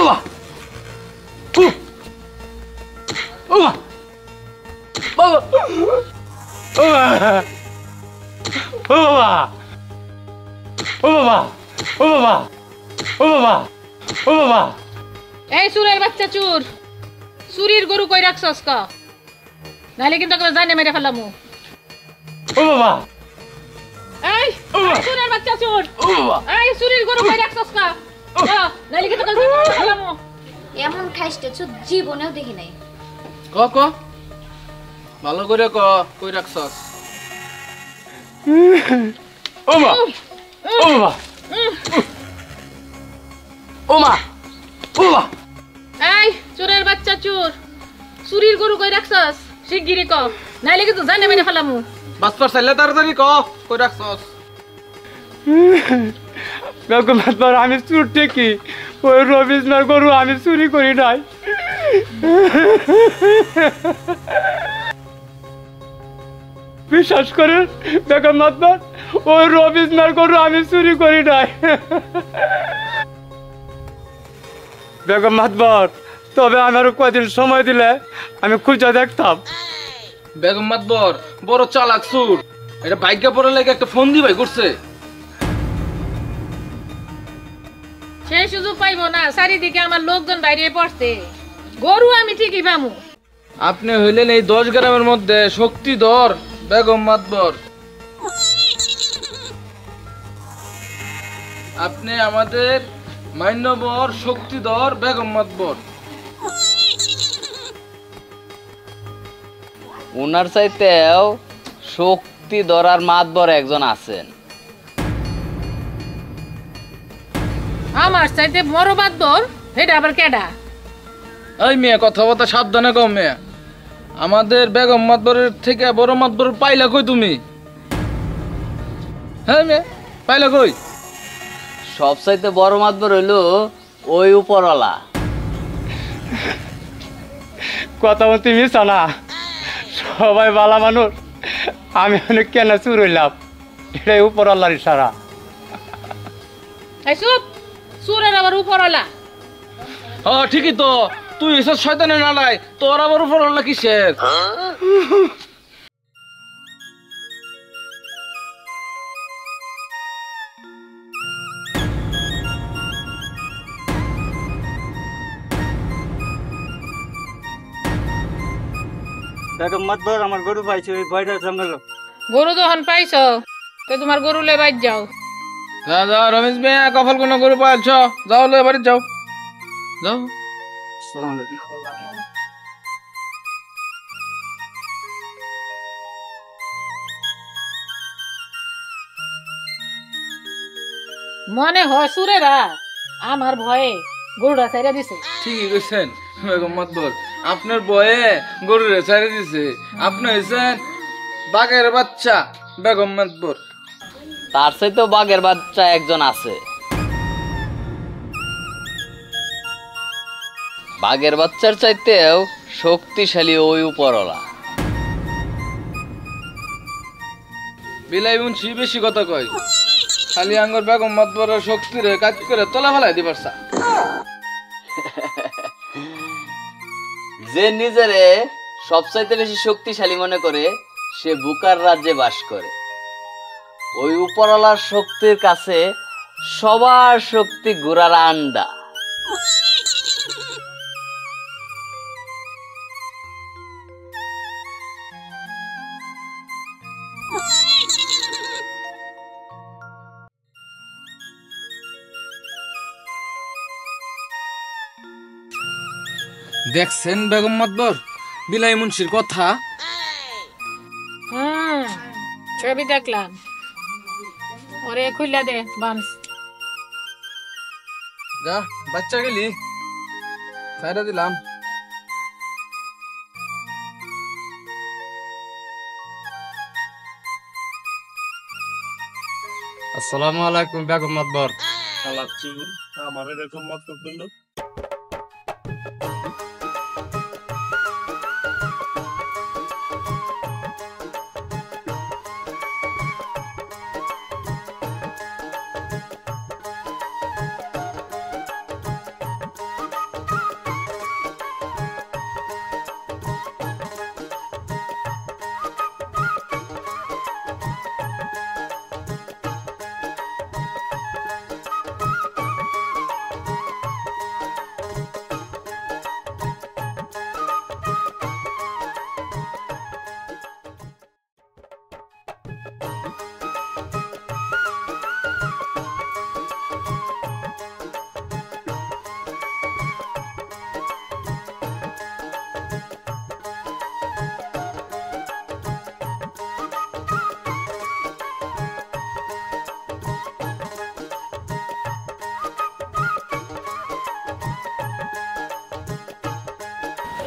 বাবা ও বাবা বাবা ও বাবা ও বাবা ও বাবা ও বাবা ও বাবা এই চুরের বাচ্চা চুর চুরির গরু কই রাখছস কা নালে কিন্তু তোকে জানে মেরে ফেলামু ও বাবা এই চুরের বাচ্চা চুর ও বাবা এই চুরির গরু কই রাখছস কা নালে কিন্তু তোকে জানে মেরে ফেলামু এমন খাইতে তো জীবনেও দেখি নাই ক ক ভালো করে ক কই রাখছস ও মা ও বাবা ও মা ও বাবা এই চুরের বাচ্চা চুর চুরির গরু কই রাখছস শিগগিরই ক নালে কিন্তু জানে মেরে ফেলামু বাসপার চাইলে তাড়াতাড়ি ক কই রাখছস বেগম মাতবার আমি চুর ঠিকই ওই রবিজনার গরু আমি চুরি করি নাই বিশ্বাস করেন বেগম মাতবার ওই রবিজনার গরু আমি চুরি করি নাই বেগম মাতবার তবে আমার কদিন সময় দিলে আমি খুঁজে দেখতাম বেগম মাতবর বড় চালাক সুর এটা বাইকে পড়ে লাগে একটা ফোন দিবাই করছে সেই সুযোগ পাইবো না চারিদিকে আমার লোকজন বাইরে পড়ছে গরু আমি ঠিকই পামু আপনি হইলেন এই 10 গ্রামের মধ্যে শক্তিধর বেগম মাতবর আপনি আমাদের মান্যবর শক্তিধর বেগম মাতবর ওনার চাইতেও শক্তি ধরার মাতবর একজন আছেন আমার চাইতে বড় বাদর এটা আবার কেডা এই মেয়ে কথা সাবধানে কম মেয়ে আমাদের বেগম মাতবরের থেকে বড় মাতবর পাইলা কই তুমি হ্যাঁ মেয়ে পাইলা কই সবচাইতে বড় মাতবর হইল ওই উপরওয়ালা কথা বলতে মিশা না সবাই ভালো মানুষ আমি অনেক কেন চুর হইলাম এটাই উপর আল্লাহর ইশারা এই চুপ চুরের আবার উপরওয়ালা হ্যাঁ ঠিকই তো তুই এসব শয়তানের নালাই তোর আবার উপর হল্লা কিসের বেগম মাতবর আমার গরু পাইছে ওই ভয়টা জঙ্গল গরু যখন পাইছ তো তোমার গরু লে বাইর যাও যা যা রমেশ মেয়ে কপাল কোন করে পাইছ যাও লো এবারে যাও যাও মনে হয় সুরেরা আমার ভয়ে গরুটা ছেড়ে দিছে ঠিকই কইছেন বেগম মাতবর আপনার বয়ে গরুরে ছেড়ে দিছে আপনি হইছেন বাঘের বাচ্চা বেগম মাতবর তার চাইতেও বাঘের বাচ্চা একজন আছে বাঘের বাচ্চার চাইতেও শক্তিশালী ওই উপরওয়ালা বিলাই মুন্সি বেশি কথা কয় খালি আঙ্গর বেগম মাতবরের শক্তি রে কাজ করে তোলা ফেলাই দিবার চা যে নিজেরে সবচাইতে বেশি শক্তিশালী মনে করে সে বুকার রাজ্যে বাস করে ওই উপরওয়ালার শক্তির কাছে সবার শক্তি ঘোড়ার আন্ডা দেখছেন বেগম মাতবর বিলাই মুন্সির কথা ছবি দেখলাম ওরে খুইলা দে বামস যা বাচ্চা গেলি ছাইরা দিলাম আসসালামু আলাইকুম বেগম মাতবর আমার এরকম মত করলো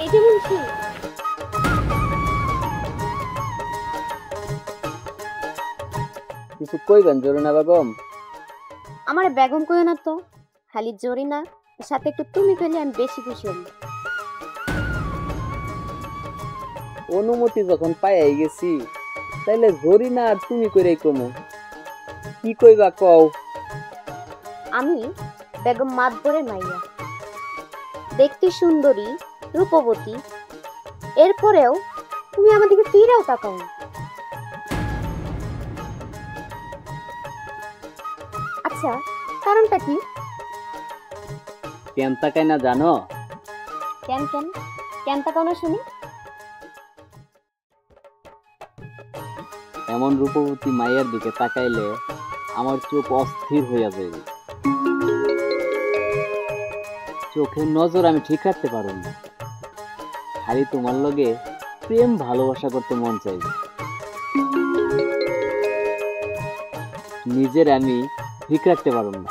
এই যে মুন্সি, কিছু কইবেন জরিনা বেগম? আমার বেগম কইও না তো, খালি জরিনা, সাথে একটু তুমি কইলে আমি বেশি খুশি হই। অনুমতি যখন পাইয়াই গেছি তাইলে জরিনা আর তুমি কইরাই কমু। কি কইবা কও? আমি বেগম মাতবরের মাইয়া, দেখতে সুন্দরী, রূপবতী, এরপরেও তুমি আমাদেরকে ফিরেও তাকাও না। আচ্ছা, কারণটা কি? কেন তাকাই না জানো? কেন কেন কেন তাকাও না শুনি? এমন রূপবতী মায়ের দিকে তাকাইলে আমার চোখ অস্থির হইয়া যাবে। চোখের নজর আমি ঠিক রাখতে পারব না। খালি তোমার লগে প্রেম ভালোবাসা করতে মন চাইবে। নিজের আমি ঠিক রাখতে পারব না,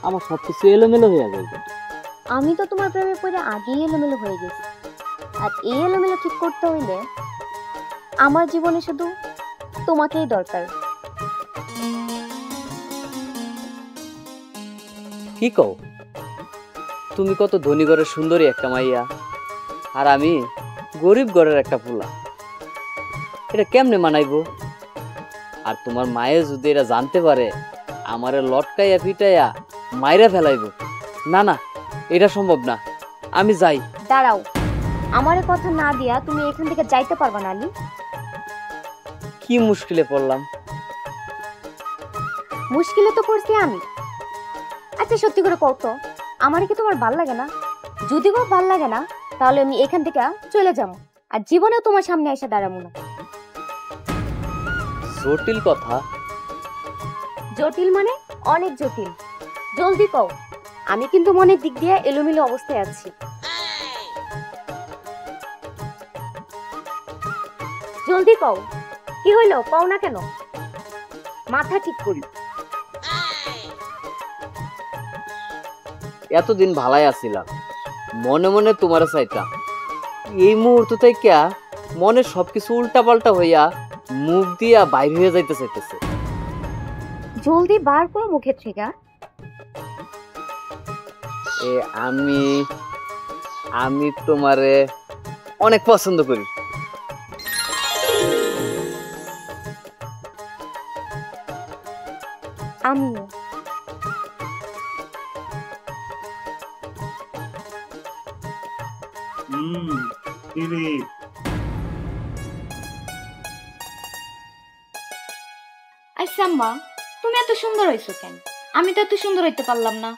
আমার সবকিছু এলোমেলো হয়ে যাবে। আমি তো তোমার প্রেমে পড়ে আগেই এলোমেলো হয়ে গেছি, আর এই এলোমেলো ঠিক করতে হইলে আমার জীবনে শুধু তোমাকেই দরকার। কি কও? তুমি কত ধনী ঘরের সুন্দরী একটা মাইয়া, আর আমি গরিব ঘরের একটা ফুলা। এটা কেমনে মানাইবো? আর তোমার মায়ে যদি এটা জানতে পারে, আমারে লটকাইয়া পিটাইয়া মাইরা ফেলাইবো। না না, এটা সম্ভব না, আমি যাই। দাঁড়াও, আমারে কথা না দিয়া তুমি এখান থেকে যাইতে পারবা না আলী। কি মুশকিলে পড়লাম? মুশকিলে তো পড়ছি আমি। আচ্ছা সত্যি করে কও তো, আমার কি তোমার ভাল লাগে না? যদি গো ভাল লাগে না, তাহলে আমি এখান থেকে চলে যাবো, আর জীবনেও তোমার সামনে এসে দাঁড়াবো না। জটিল কথা। জটিল মানে অনেক জটিল। জলদি কও, আমি কিন্তু মনের দিক দিয়ে এলোমেলো অবস্থায় আছি। জলদি কও, কি হইলো? কও না কেন? মাথা ঠিক করি। এতদিন ভালাই আছিলাম, মনে মনে তোমার চাইতাম। এই মুহূর্ত থেকে মনে সবকিছু উল্টা পাল্টা হইয়া মুখ দিয়া বাইর হয়ে যাইতে চাইতেছে। জলদি বার করো মুখের থেকে। আমি তোমারে অনেক পছন্দ করি। আমিও। কিরে আচ্ছা আম্মা, তুমি এত সুন্দর হইছো কেন? আমি তো এত সুন্দর হইতে পারলাম না।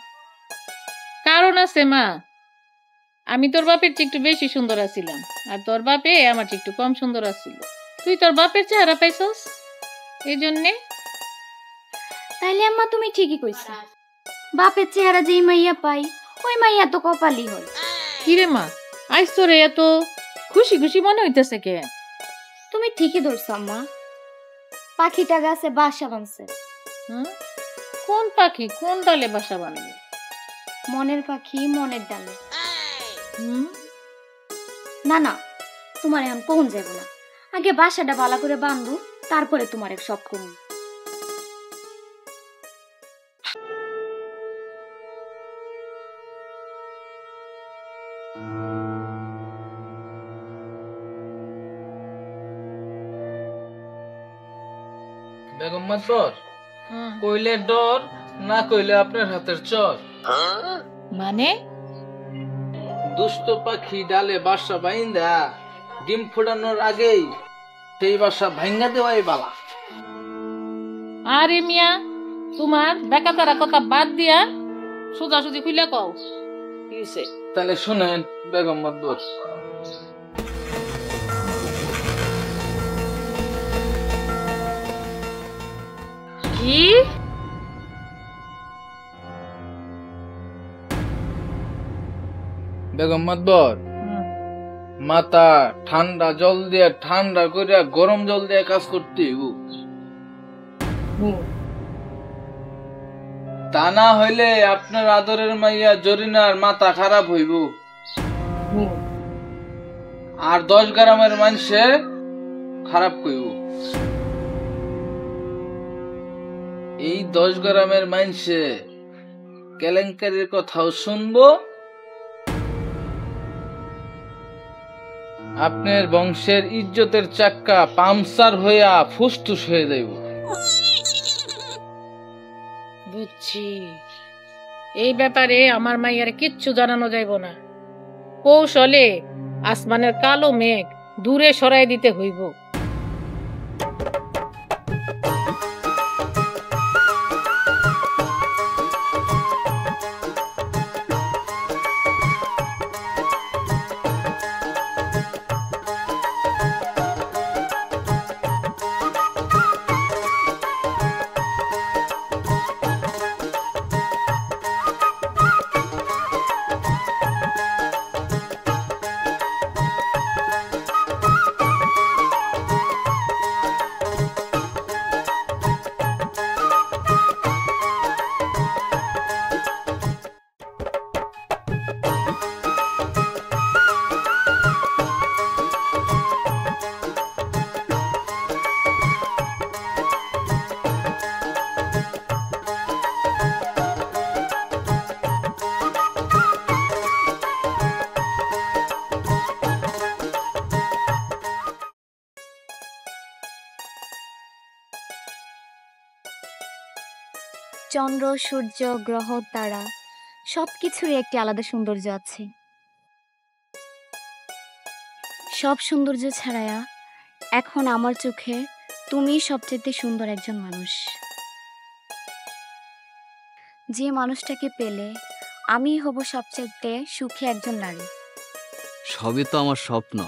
কারণ আছে মা, আমি তোর বাপের চেয়ে একটু বেশি সুন্দর আছিলাম, আর তোর বাপে আমার চেয়ে একটু কম সুন্দর আছিল। তুই তোর বাপের চেহারা পাইছস, এই জন্যে। তাইলে আম্মা তুমি ঠিকই কইছো, বাপের চেহারা যেই মাইয়া পাই ওই মাইয়া তো কপালই হয়। কিরে মা, আজ তোরে এত খুশি খুশি মনে হইতেছে কে? তুমি ঠিকই ধরছো আম্মা, পাখিটা গাছে বাসা বাঁধছে। কোন পাখি কোন ডালে বাসা বানাবে? মনের পাখি মনের ডালে। না না, তোমার এখন কোন যাব না, আগে বাসাটা ভালো করে বাঁধু, তারপরে তোমার এক সব কমু। বেগম মাতবর, কইলে ডর, না কইলে আপনার হাতের চর। মানে? দুষ্ট পাখি ডালে বাসা বাইন্দা ডিম ফোটানোর আগেই সেই বাসা ভাঙ্গা দেওয়াই বালা। আরে মিয়া, তোমার বেকাতারা কথা বাদ দিয়া সোজাসুজি খুলে কও কি হইছে। তাহলে শুনেন বেগম মাতবর, কি? বেগম মাতবর, মাথা ঠান্ডা জল দিয়ে ঠান্ডা করিয়া গরম জল দিয়ে কাজ করতে হইব। তা না হইলে আপনার আদরের মাইয়া জরিনার মাথা খারাপ হইব। আর 10 গ্রামের মানুষে খারাপ কইব। এই 10 গ্রামের মানুষে কেলেঙ্কারির কথাও শুনবো, আপনার বংশের ইজ্জতের চাক্কা পামসার হইয়া ফুসটুস হয়ে যাইব। বুঝছি, এই ব্যাপারে আমার মাইয়ার কিচ্ছু জানানো যাইব না। কৌশলে আসমানের কালো মেঘ দূরে সরাই দিতে হইব। চন্দ্র, সূর্য, গ্রহ, তারা সবকিছুরই একটি আলাদা সৌন্দর্য আছে। সব সৌন্দর্য ছাড়ায়া এখন আমার চোখে তুমি সবচেয়ে সুন্দর একজন মানুষ। যে মানুষটাকে পেলে আমি হব সবচেয়ে সুখী একজন নারী। সবই তো আমার স্বপ্ন,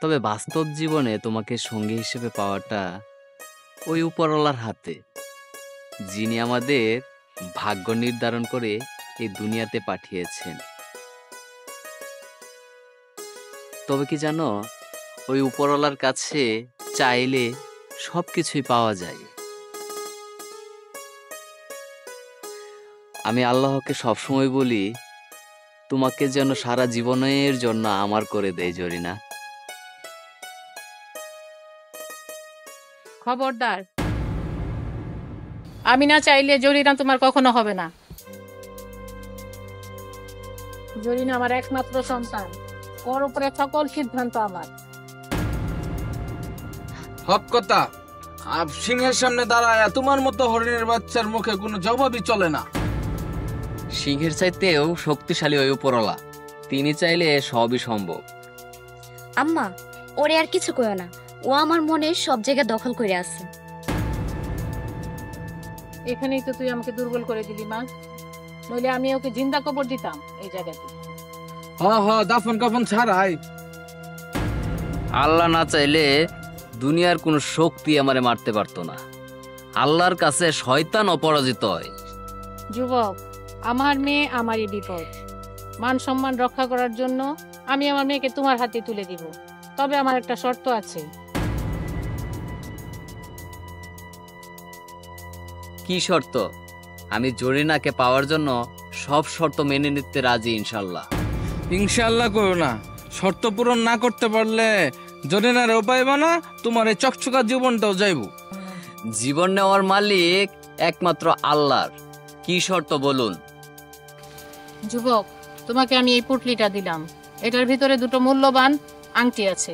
তবে বাস্তব জীবনে তোমাকে সঙ্গী হিসেবে পাওয়াটা ওই উপরওয়ালার হাতে, যিনি আমাদের ভাগ্য নির্ধারণ করে এই দুনিয়াতে পাঠিয়েছেন। তবে কি জানো, ওই উপরওয়ালার কাছে চাইলে সবকিছুই পাওয়া যায়। আমি আল্লাহকে সবসময় বলি, তোমাকে যেন সারা জীবনের জন্য আমার করে দেয় জরিনা। খবরদার, আমি না চাইলে জরিনা তোমার কখনো হবে না। জরিনা আমার একমাত্র সন্তান, ওর উপরে সকল সিদ্ধান্ত আমার। হক কথা, সিংহের সামনে দাঁড়ায় তোমার মতো হরিণের বাচ্চার মুখে কোনো জবাবই চলে না। সিংহের চাইতেও শক্তিশালী ওই উপরওয়ালা, তিনি চাইলে সবই সম্ভব। আম্মা, ওরে আর কিছু কইও না, ও আমার মনে সব জায়গা দখল করে আছে। এখানেই তো তুই আমাকে দুর্বল করে দিলি মা, নইলে আমি ওকে জিন্দা কবর দিতাম এই জায়গাতে। দাফন কাফন ছাড়াই। আল্লাহ না চাইলে দুনিয়ার কোনো শক্তি আমারে মারতে পারতো না। আল্লাহর কাছে শয়তান অপরাজিত হয়। যুবক, আমার মেয়ে আমারই বিপদ। মান সম্মান রক্ষা করার জন্য আমি আমার মেয়েকে তোমার হাতে তুলে দিব, তবে আমার একটা শর্ত আছে। কি শর্ত? আমি জরিনাকে পাওয়ার জন্য সব শর্ত মেনে নিতে রাজি, ইনশাল্লাহ। ইনশাআল্লাহ করো না, শর্ত পূরণ না করতে পারলে জরিনার উপায় না, তোমার এই চকচকা জীবনটাও যাইব। জীবন নেওয়ার মালিক একমাত্র আল্লাহর। কি শর্ত বলুন? যুবক, তোমাকে আমি এই পুটলিটা দিলাম, এটার ভিতরে দুটো মূল্যবান আংটি আছে।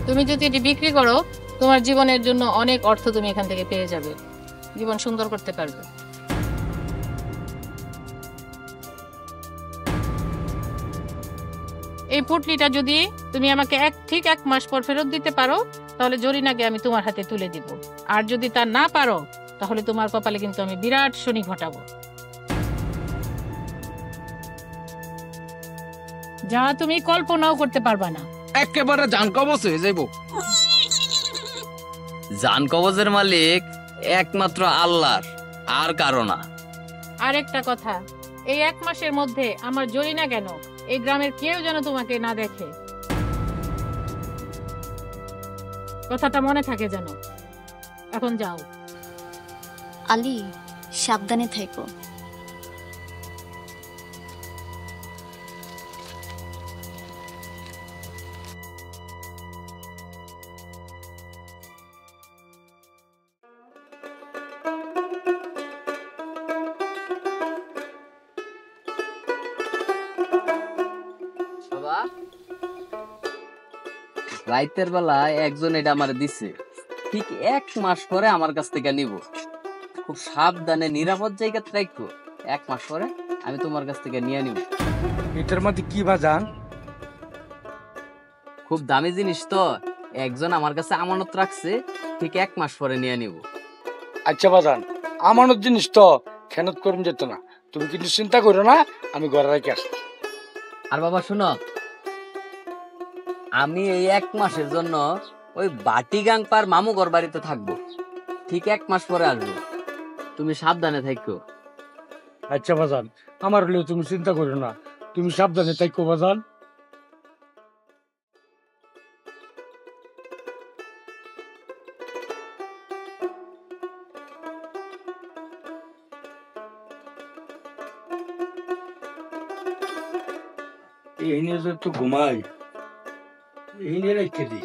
তুমি যদি এটি বিক্রি করো, তোমার জীবনের জন্য অনেক অর্থ তুমি এখান থেকে পেয়ে যাবে, জীবন সুন্দর করতে পারবে। এই পুটলিটা যদি তুমি আমাকে ঠিক এক মাস পর ফেরত দিতে পারো, তাহলে জরিনাকে আমি তোমার হাতে তুলে দিব। আর যদি তা না পারো, তাহলে তোমার কপালে কিন্তু আমি বিরাট শনি ঘটাবো, যা তুমি কল্পনাও করতে পারবা না। একেবারে জান কবজ হয়ে যাইব। জান কবজের মালিক একমাত্র আল্লাহর, আর কারো না। আর একটা কথা, এই এক মাসের মধ্যে আমার জরিনা কেন, এই গ্রামের কেউ যেন তোমাকে না দেখে, কথাটা মনে থাকে যেন। এখন যাও। আলী, সাবধানে থেকো। রাইতের বেলা একজন এটা আমার দিছে, ঠিক 1 মাস পরে আমার কাছ থেকে নিব। খুব সাবধানে নিরাপদ জায়গাতে রাখো, 1 মাস পরে আমি তোমার কাছ থেকে নিয়ে নিব। এটার মধ্যে কি বাজান? খুব দামি জিনিস তো, একজন আমার কাছে আমানত রাখছে, ঠিক 1 মাস পরে নিয়ে নিব। আচ্ছা বাজান, আমানত জিনিস তো খেনত করুন যেত না, তুমি কিন্তু চিন্তা করো না, আমি ঘরে রেখে আসবো। আর বাবা শোনো, আমি এই 1 মাসের জন্য ওই বাটিগাং পার মামুঘর বাড়িতে থাকবো, ঠিক 1 মাস পরে আসবো। তুমি সাবধানে থাকো। আচ্ছা বাজান, আমার হলেও তুমি চিন্তা করো না, তুমি সাবধানে থাকো বাজান। এই নিয়ে যে একটু ঘুমাই, এই নিয়ে রেখে দিই।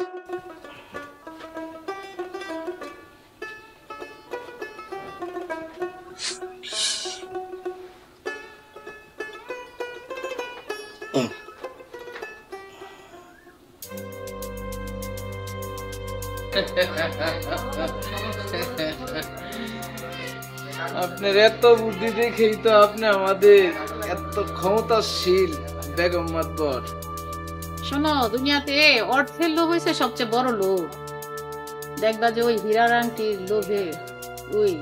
আপনার এত বুদ্ধি দেখেই তো আপনি আমাদের এত ক্ষমতাশীল বেগম মাতবর। শোনো, দুনিয়াতে অর্থের লোভ হয়েছে সবচেয়ে বড় লোভ। দেখবা যে ওই হীরার আংটির লোভে ওই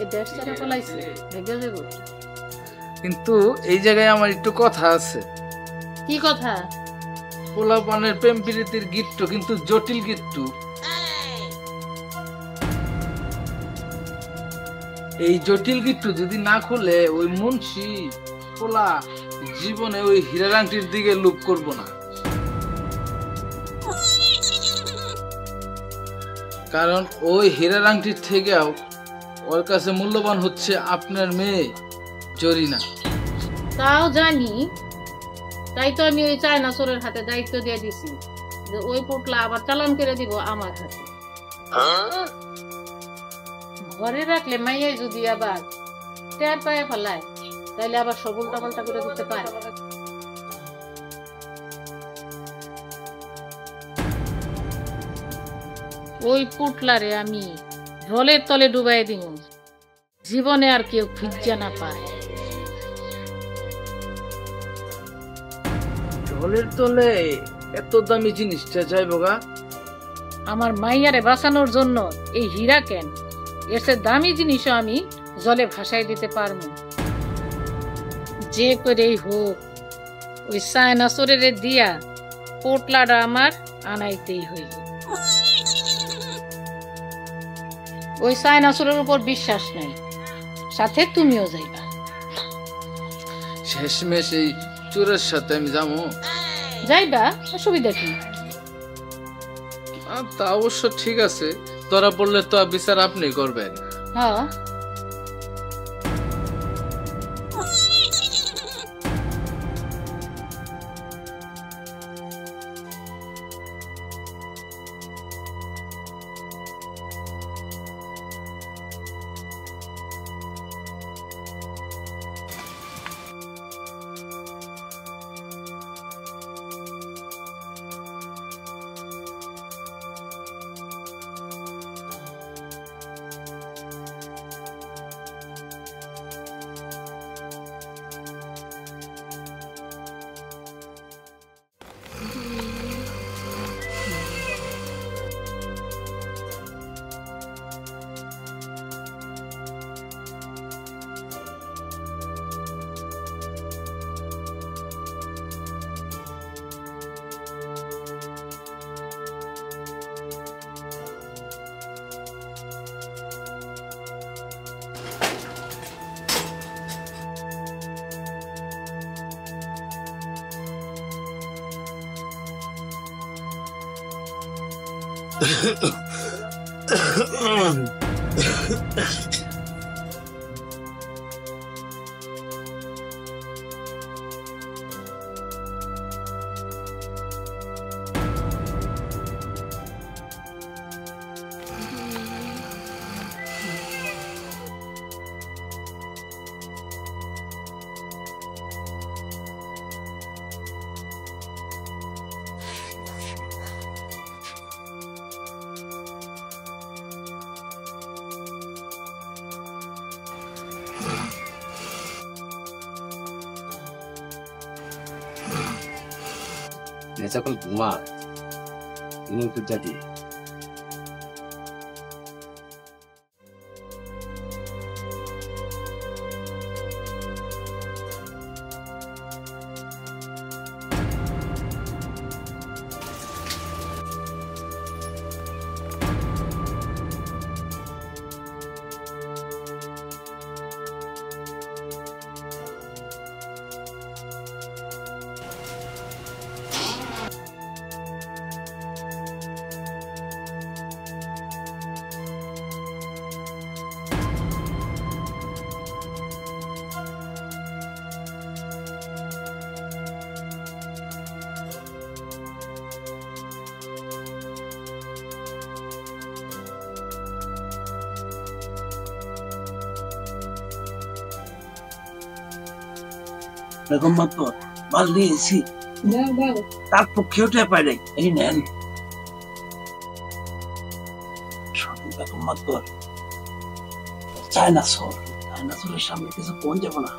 এই দেশ ছেড়ে পলাইছে, দেখবে যাবো। কিন্তু এই জায়গায় আমার একটু কথা আছে। কি কথা? পোলাপানের প্রেম প্রীতির গিট্টু কিন্তু জটিল গিট্টু। এই জটিল গিট্টু যদি না খুলে ওই মুন্সি পোলা জীবনে ওই হীরার আংটির দিকে লুপ করব না। কারণ ওই হীরার আংটির থেকেও ওর কাছে মূল্যবান হচ্ছে আপনার মেয়ে জরিনা। তাও জানি, তাই তো আমি ওই চায়না চোরের হাতে দায়িত্ব দিয়ে দিছি যে ওই পোটলা আবার চালান করে দিব আমার হাতে। ঘরে রাখলে মাইয়াই যদি আবার টের পায়ে ফেলায়, তাইলে আবার সব উল্টা পাল্টা করে দিতে পারে। ওই পুটলারে আমি জলের তলে ডুবাই দিব, জীবনে আর কেউ খুঁজে না পায়। জলের তলে এত দামি জিনিসটা যাইব গা? আমার মাইয়ারে বাঁচানোর জন্য এই হীরা কেন, এর চেয়ে দামি জিনিসও আমি জলে ভাসাই দিতে পারবো। যে করেই হোক ওই চায়না চোরের দিয়া পোটলাটা আমার আনাইতেই হইল। ওই চায়না চোরের উপর বিশ্বাস নাই, সাথে তুমিও যাইবা। শেষমেশ এই চোরের সাথে আমি যাবো? যাইবা, অসুবিধা কি? তা অবশ্য ঠিক আছে, ধরা পড়লে তো বিচার আপনি করবেন। হ্যাঁ, সকল ঘুমা তো জাতি বেগম মাতবর মাল নিয়েছি তার পক্ষে ওটা পাই নাই এই নেন বেগম মাতবর চায়নাসোরের সামনে কিছু কোন যাব না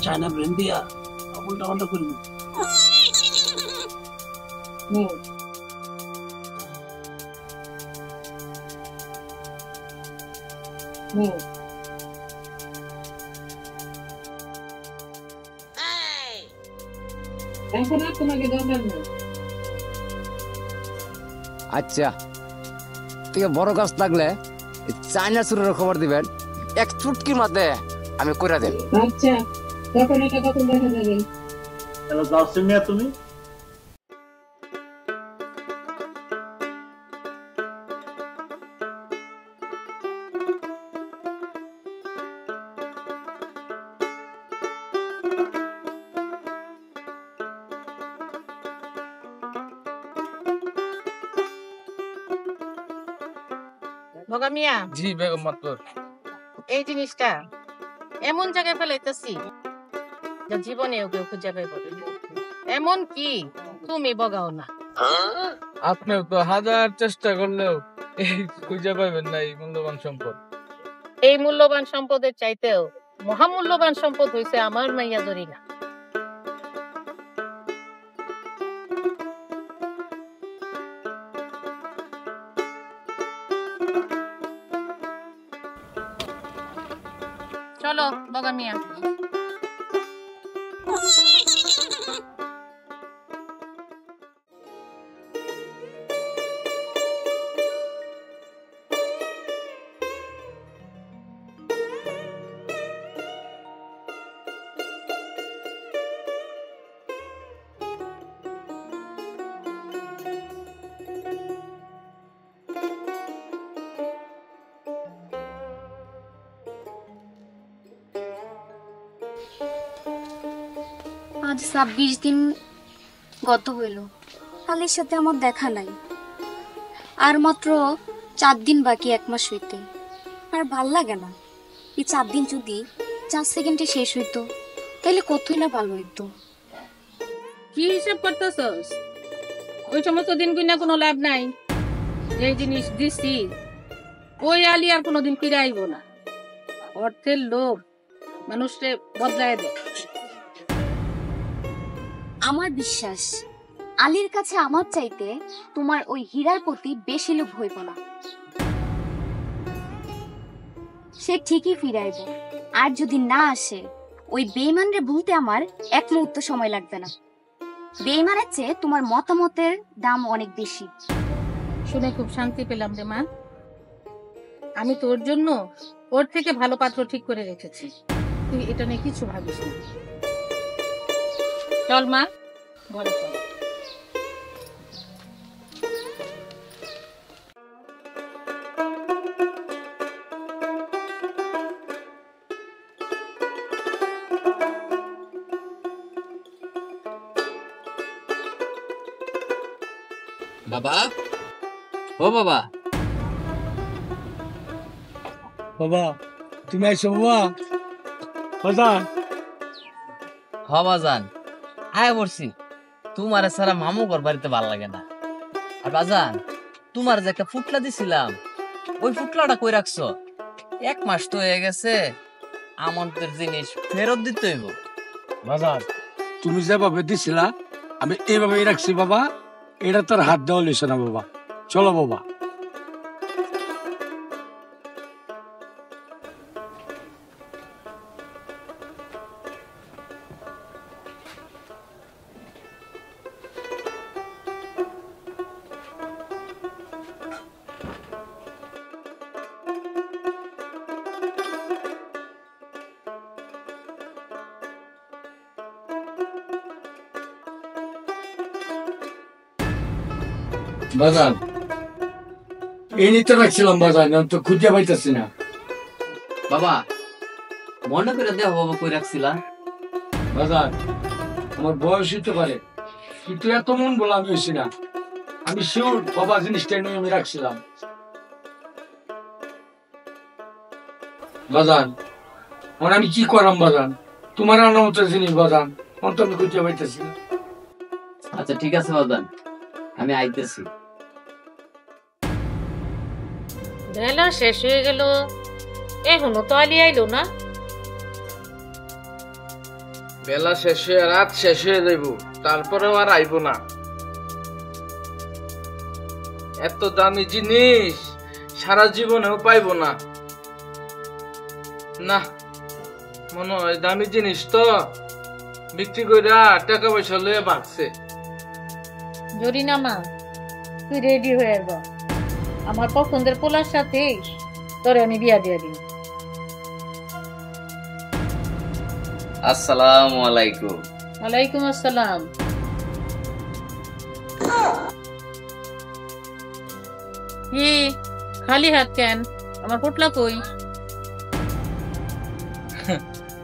চায়না ব্রেন দিয়া উল্টা পাল্টা করি এখন আর তোমাকে দরকার নেই। আচ্ছা ঠিক বড় গাছ লাগলে চায়না চুরের খবর দিবেন এক চুটকির মধ্যে আমি করে দেব আচ্ছা তখন এটা তখন দেখা যাবে। হ্যালো যাচ্ছেন না তুমি ভগা মিয়া, জি বেগম মাতবর। এই জিনিসটা এমন জায়গায় ফেলাইতেছি যা জীবনে ওকে খুঁজে পাইব এমন কি তুমি বগাও না। আপনিও তো হাজার চেষ্টা করলেও এই খুঁজে পাবেন না এই মূল্যবান সম্পদ। এই মূল্যবান সম্পদের চাইতেও মহামূল্যবান সম্পদ হইছে আমার মাইয়া জরিনা। চলো বগা মিয়া। আজ 26 দিন গত হইল, আলীর সাথে আমার দেখা নাই। আর মাত্র 4 দিন বাকি 1 মাস হইতে। আর ভাল লাগে না, এই 4 দিন যদি 4 সেকেন্ডে শেষ হইতো তাহলে কতই না ভালো হইতো। কি হিসাব করতেছস? ওই সমস্ত দিন গুনা কোনো লাভ নাই। যে জিনিস দিছি ওই আলী আর কোনোদিন ফিরে আইব না। অর্থের লোভ মানুষকে বদলায় দেয়। আমার বিশ্বাস আলীর কাছে আমার চাইতে তোমার ওই হীরার প্রতি বেশি লোভ হইব না। সে ঠিকই ফিরাইব। আর যদি না আসে ওই বেঈমানরে ভুলতে আমার 1 মুহূর্ত সময় লাগবে না। বেঈমানের চেয়ে তোমার মতামতের দাম অনেক বেশি। শুনে খুব শান্তি পেলাম রে মা। আমি তোর জন্য ওর থেকে ভালো পাত্র ঠিক করে রেখেছি। তুই এটা নিয়ে কিছু ভাবিস না। চল মা, ঘরে চল। বাবা, ও বাবা, বাবা তুমি আইছো বাবা? বাজান হ বাজান আয় বলছি। তোমার সারা মামু ঘর বাড়িতে ভাল লাগে না। আর বাজান তোমার যে একটা ফুটলা দিছিলাম ওই ফুটলাটা কই রাখছো? 1 মাস তো হয়ে গেছে, আমাদের জিনিস ফেরত দিতে হইব। বাজান তুমি যেভাবে দিছিলা আমি এইভাবেই রাখছি বাবা, এটা তোর হাত দেওয়া লিস না বাবা। চলো বাবা। বাজান এই নিতে রাখছিলাম বাজান, আমি তো খুঁজে পাইতেছি না। বাবা মনে করে দেহ বাবা কই রাখছিলা? বাজান আমার বয়স হইতে পারে, কিন্তু এত মন বলা আমি হয়েছি না। আমি শিওর বাবা জিনিসটা নিয়ে আমি রাখছিলাম। বাজান মানে আমি কি করাম বাজান, তোমার আনার মতো জিনিস বাজান, আমার তো আমি খুঁজে পাইতেছি না। আচ্ছা ঠিক আছে বাজান, আমি আইতেছি। বেলা শেষ হয়ে গেল, এখনো তো আলি আইলো না। বেলা শেষ হয়ে রাত শেষ হয়ে যাইব, তারপরেও আর আইব না। এত দামি জিনিস সারা জীবনেও পাইব না। না, মনে হয় দামি জিনিস তো বিক্রি কইরা টাকা পয়সা লয়ে ভাগছে। জরিনা মা, তুই রেডি হয়ে যা, আমার পছন্দের পোলার সাথে তোরে আমি বিয়া দিয়ে দিই। আসসালামু আলাইকুম। ওয়ালাইকুম আসসালাম। কি খালি হাত কেন? আমার পোটলা কই?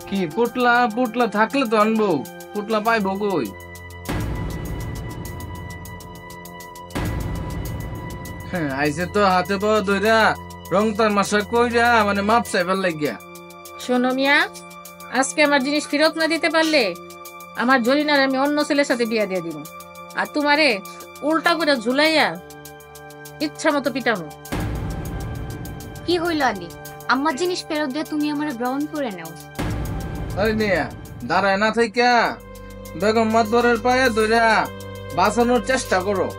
কি পুটলা? পুটলা থাকলে তো আনবো, পুটলা পাইবো কই? আইসে তো হাতে পাওয়া ধইরা রং তামাশা কইরা মানে মাপ চাইবার লাগিয়া। শোনো মিয়া, আজকে আমার জিনিস ফেরত না দিতে পারলে আমার জরিনার আমি অন্য ছেলের সাথে বিয়া দিয়ে দিব, আর তোমারে উল্টা করে ঝুলাইয়া ইচ্ছা মতো পিটানো। কি হইল আলী? আমার জিনিস ফেরত দিয়ে তুমি আমার গ্রহণ করে নাও। আরে নিয়া দাঁড়ায় না থাইকা বেগম মাতবরের পায়ে ধইরা বাঁচানোর চেষ্টা করো।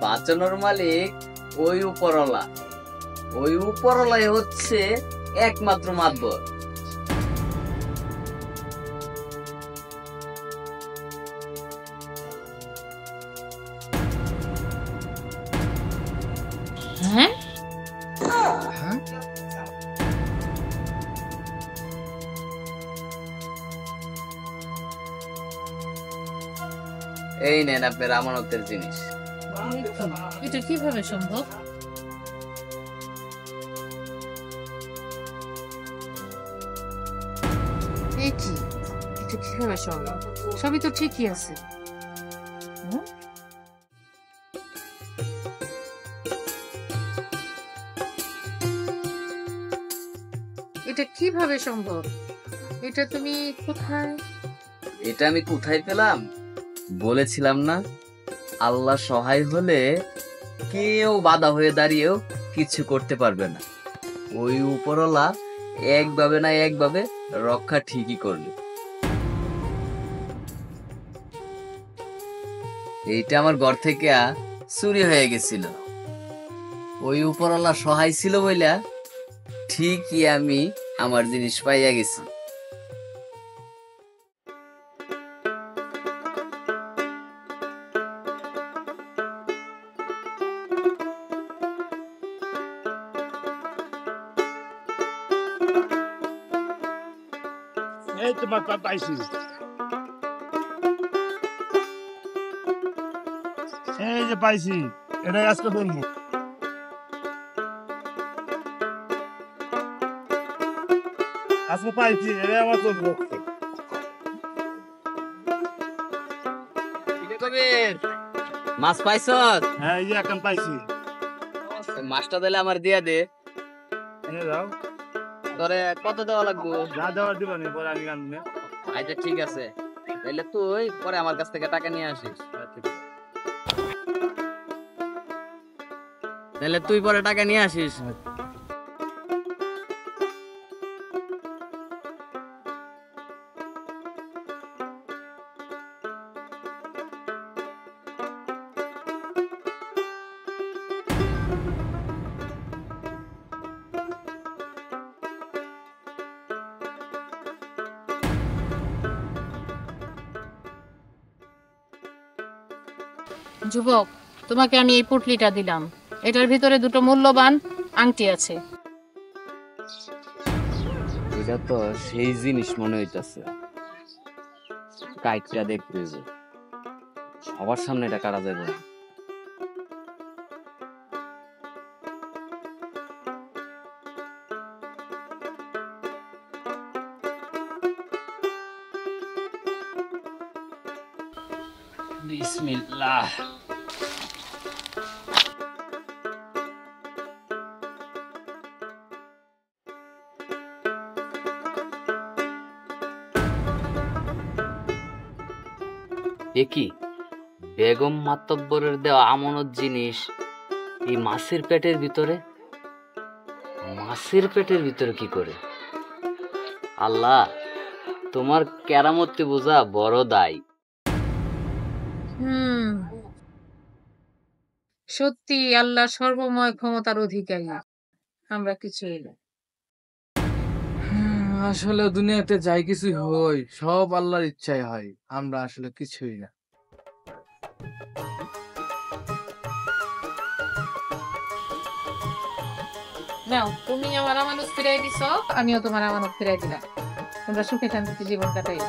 বাঁচানোর মালিক ওই উপরওয়ালা, ওই উপরওয়ালাই হচ্ছে একমাত্র মাতবর। হ্যাঁ, এই নেন আপনার আমানতের জিনিস। এটা কিভাবে সম্ভব? এই কি, এটা কিভাবে সম্ভব? সবই তো ঠিকই আছে। এটা কিভাবে সম্ভব? এটা তুমি কোথায়? এটা আমি কোথায় পেলাম? বলেছিলাম না, আল্লাহ সহায় হলে কেউ বাধা হয়ে দাঁড়িয়েও কিছু করতে পারবে না। ওই উপরওয়ালা একভাবে না একভাবে রক্ষা ঠিকই করবে। এইটা আমার ঘর থেকে চুরি হয়ে গেছিল, ওই উপরওয়ালা সহায় ছিল বইলা ঠিকই আমি আমার জিনিস পাইয়া গেছি। এই তোমার পাইছি, এই যে পাইছি, এটাই আজকে বলবো। আজকে পাইছি, এটাই আমার চলবো। মাছ পাইছ? হ্যাঁ, এই যে এখন পাইছি। মাছটা দিলে আমার দিয়া দে। এনে যাও, তোরে কত দেওয়া লাগবো? যা দেওয়ার দিবা নি, পরে আমি আনবো। আচ্ছা ঠিক আছে, তাইলে তুই পরে আমার কাছ থেকে টাকা নিয়ে আসিস। তাহলে তুই পরে টাকা নিয়ে আসিস। যুবক, তোমাকে আমি এই পুটলিটা দিলাম। এটার ভিতরে দুটো মূল্যবান আংটি আছে। এটা তো সেই জিনিস মনে হইতাছে। কাইটটা দেখতে যে সবার সামনে এটা কাটা যাবে না। বিসমিল্লাহ। একই বেগম মাতব্বরের দেওয়া আমানত জিনিস এই মাছের পেটের ভিতরে। মাছের পেটের ভিতরে কি করে? আল্লাহ, তোমার কেরামতি বোঝা বড় দায়। সত্যি আল্লাহ সর্বময় ক্ষমতার অধিকারী, আমরা কিছুই না। আসলে দুনিয়াতে যাই কিছু হয় সব আল্লাহর ইচ্ছায় হয়, আমরা আসলে কিছুই না। নাও, তুমি আমার আমানত ফিরাই দিছো, আমিও তোমার আমানত ফিরাই দিলাম। তোমরা সুখে শান্তিতে জীবন কাটাই।